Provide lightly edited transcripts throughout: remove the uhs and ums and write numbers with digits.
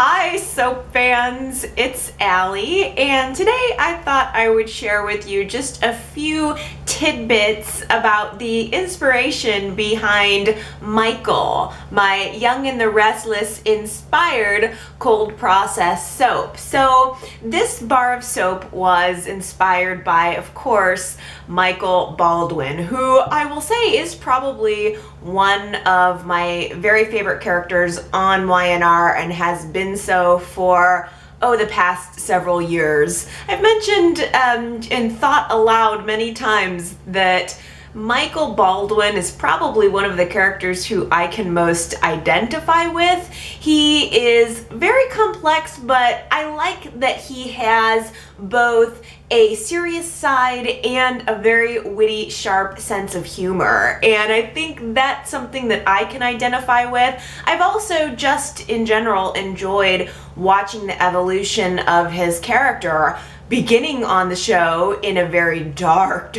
Hi soap fans, it's Allie, and today I thought I would share with you just a few tidbits about the inspiration behind Michael, my Young and the Restless inspired cold process soap. So this bar of soap was inspired by, of course, Michael Baldwin, who I will say is probably one of my very favorite characters on YNR and has been so for the past several years. I've mentioned and thought aloud many times that Michael Baldwin is probably one of the characters who I can most identify with. He is very complex, but I like that he has both a serious side and a very witty, sharp sense of humor. And I think that's something that I can identify with. I've also just in general enjoyed watching the evolution of his character, beginning on the show in a very dark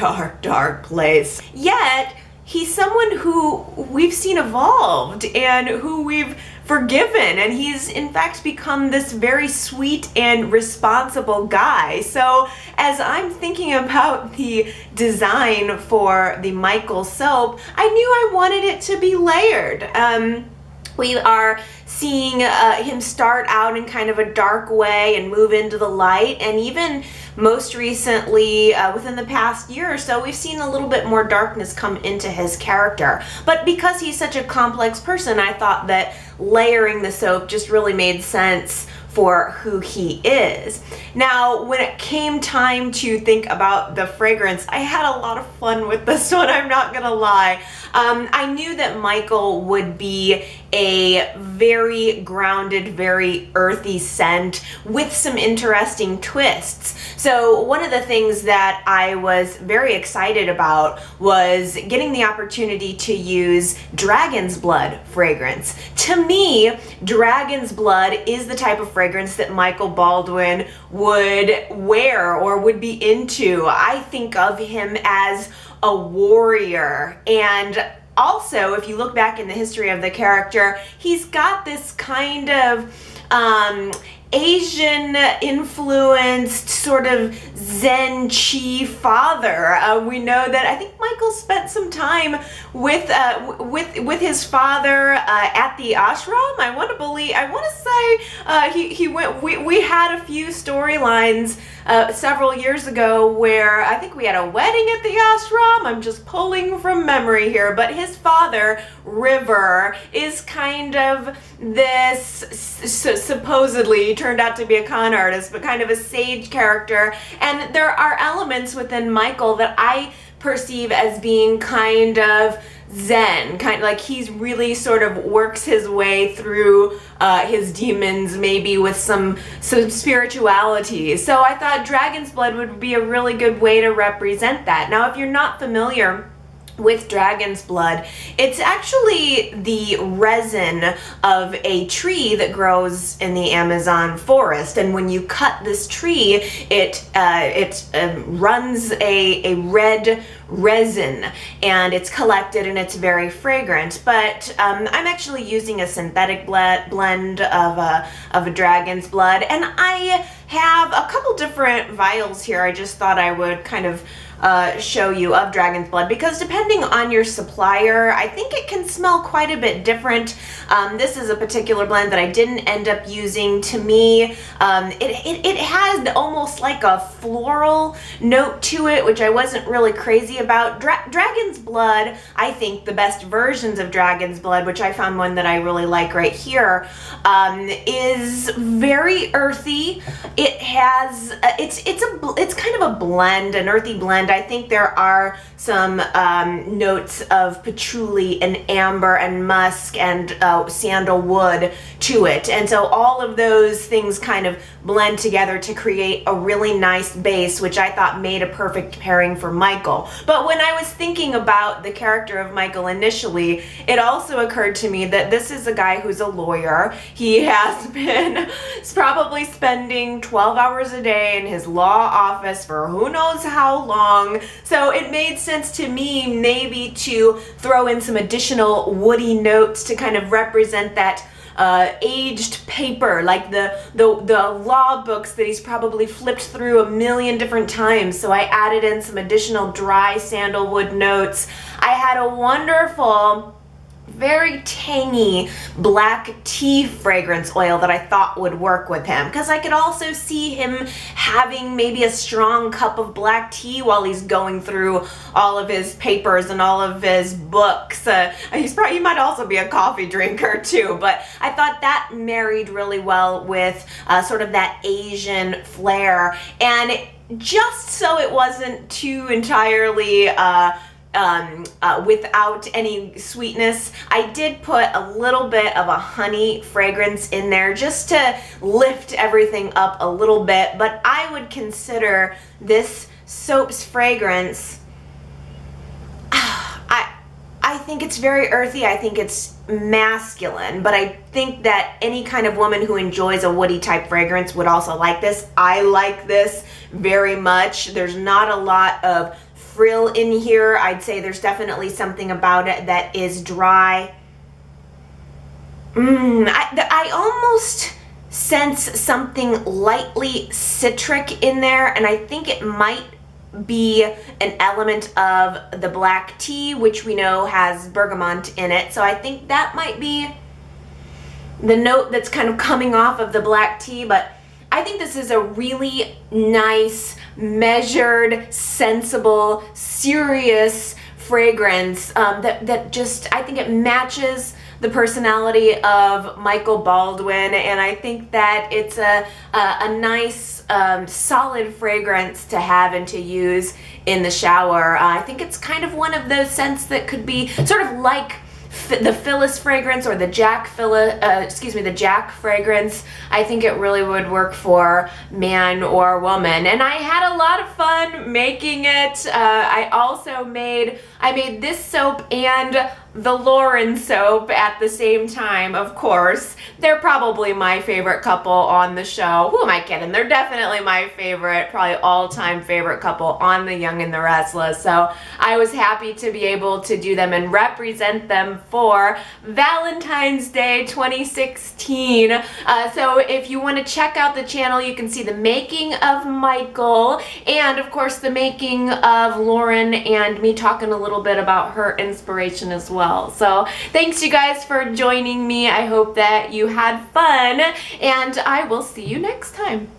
place. Yet, he's someone who we've seen evolved and who we've forgiven, and he's in fact become this very sweet and responsible guy. So as I'm thinking about the design for the Michael soap, I knew I wanted it to be layered. We are seeing him start out in kind of a dark way and move into the light, and even most recently, within the past year or so, we've seen a little bit more darkness come into his character. But because he's such a complex person, I thought that layering the soap just really made sense for who he is. Now, when it came time to think about the fragrance, I had a lot of fun with this one, I'm not gonna lie. I knew that Michael would be a very grounded, very earthy scent with some interesting twists. So one of the things that I was very excited about was getting the opportunity to use dragon's blood fragrance. To me, dragon's blood is the type of fragrance that Michael Baldwin would wear or would be into. I think of him as a warrior, and also, if you look back in the history of the character, he's got this kind of Asian influenced sort of Zen chi father. We know that I think Michael spent some time with his father at the ashram. I want to say he went. We had a few storylines several years ago where I think we had a wedding at the ashram. I'm just pulling from memory here, but his father, River, is kind of this supposedly turned out to be a con artist, but kind of a sage character. And there are elements within Michael that I perceive as being kind of Zen, kind of like he's really sort of works his way through his demons, maybe with some spirituality. So I thought dragon's blood would be a really good way to represent that. Now, if you're not familiar with dragon's blood, it's actually the resin of a tree that grows in the Amazon forest, and when you cut this tree, it runs a red resin, and it's collected and it's very fragrant. But I'm actually using a synthetic blend of a dragon's blood, and I have a couple different vials here. I just thought I would kind of show you of dragon's blood, because depending on your supplier, I think it can smell quite a bit different. This is a particular blend that I didn't end up using. To me, it has almost like a floral note to it, which I wasn't really crazy about. Dragon's blood, I think the best versions of dragon's blood, which I found one that I really like right here, is very earthy. It has it's kind of a blend, an earthy blend. I think there are some notes of patchouli and amber and musk and sandalwood to it, and so all of those things kind of blend together to create a really nice base, which I thought made a perfect pairing for Michael. But when I was thinking about the character of Michael initially, it also occurred to me that this is a guy who's a lawyer. He has been probably spending 12 hours a day in his law office for who knows how long, so it made sense to me maybe to throw in some additional woody notes to kind of represent that aged paper, like the law books that he's probably flipped through a million different times. So I added in some additional dry sandalwood notes. I had a wonderful, very tangy black tea fragrance oil that I thought would work with him, because I could also see him having maybe a strong cup of black tea while he's going through all of his papers and all of his books. He might also be a coffee drinker too, but I thought that married really well with sort of that Asian flair, and just so it wasn't too entirely without any sweetness, I did put a little bit of a honey fragrance in there just to lift everything up a little bit. But I would consider this soap's fragrance, I think it's very earthy. I think it's masculine, but I think that any kind of woman who enjoys a woody type fragrance would also like this. I like this very much. There's not a lot of frill in here. I'd say there's definitely something about it that is dry. I almost sense something lightly citric in there, and I think it might be an element of the black tea, which we know has bergamot in it. So I think that might be the note that's kind of coming off of the black tea. But I think this is a really nice, measured, sensible, serious fragrance that just, I think it matches the personality of Michael Baldwin, and I think that it's a nice, solid fragrance to have and to use in the shower. I think it's kind of one of those scents that could be sort of like the Phyllis fragrance or the Jack fragrance. I think it really would work for man or woman, and I had a lot of fun making it. I made this soap and the Lauren soap at the same time, of course. They're probably my favorite couple on the show. Who am I kidding? They're definitely my favorite, probably all-time favorite couple on The Young and the Restless. So I was happy to be able to do them and represent them for Valentine's Day 2016. So if you want to check out the channel, you can see the making of Michael and, of course, the making of Lauren and me talking a little bit about her inspiration as well. So thanks you guys for joining me. I hope that you had fun, and I will see you next time.